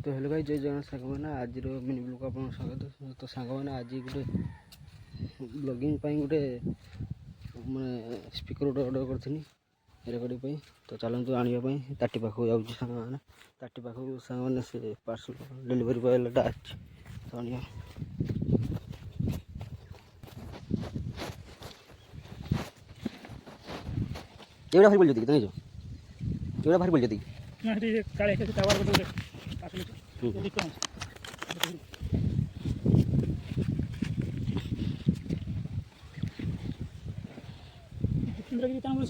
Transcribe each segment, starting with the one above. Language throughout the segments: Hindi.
तो हेलो गाइस, जय जगन्नाथ साଙ୍ଗମାନେ आज मिनी ब्लॉग को आपन स्वागत। तो साଙ୍ଗମାନେ आज गोटे ब्लॉगिंग गोटे मैं स्पीकर गोटे ऑर्डर करथिनी रेकर्डिंग पे। तो चलतु आने ताटी पाखक जाऊँ साଙ୍ଗମାନେ ताटी पाखक साଙ୍ଗମାନେ से पार्सल डिलीवरी बॉयटा आज तो आनिया एवढा भारी बोल जाती नहीं जो एवढा भारी बोल जाती नहीं काले के टावर को पास ले देखो इंद्र की काम बोल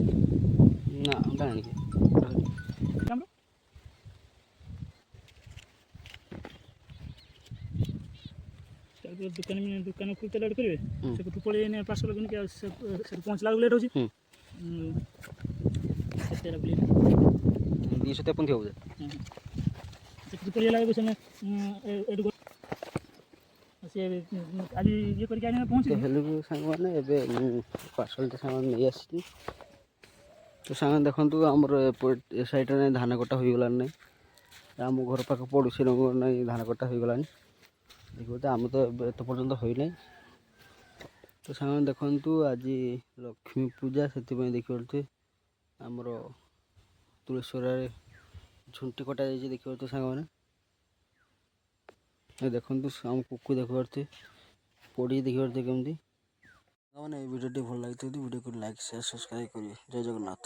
ना उनका नहीं काम दुकान खुलते लेट करेंगे से पड़े ने पार्सल बन के से पहुंचला लेट हो जी तेरा बोली 253 हो से पड़े लगे बस में से आज ये करके आने पहुंच तो हेलो साङମାନେ ଏବେ ପାର୍ସଲଟା ସାଙ୍ଗମାନେ ନେଇ ଆସିଛି। ତ ସାଙ୍ଗମାନେ ଦେଖନ୍ତୁ ଆମର ଏ ସାଇଡ଼ରେ ଧାନ କଟା ହୋଇଗଲାଣି ନାହିଁ, ଆମ ଘର ପାଖ ପଡ଼ୋଶୀର ନାହିଁ ଧାନ କଟା ହୋଇଗଲାଣି। ଦେଖିବ ତ ଆମେ ତ ଏବେ ଏତେ ପର୍ଯ୍ୟନ୍ତ ହୋଇନାହିଁ। ତ ସାଙ୍ଗମାନେ ଦେଖନ୍ତୁ ଆଜି ଲକ୍ଷ୍ମୀ ପୂଜା, ସେଥିପାଇଁ ଦେଖିପାରୁଥିବେ ଆମର ତୁଳସୀରେ ଝୁଣ୍ଟି କଟା ଯାଇଛି। ଦେଖିପାରୁଥିବେ ସାଙ୍ଗମାନେ ଦେଖନ୍ତୁ ଆମ କୁକୁ ଦେଖିପାରୁଥିବେ ପଡ଼ି ଦେଖିପାରୁଥିବେ କେମିତି। ସାଙ୍ଗମାନେ এই ভিডিওটি ଭଲ ଲାଗିଥିବ वीडियो को लाइक शेयर सब्सक्राइब करिए। जय जगन्नाथ।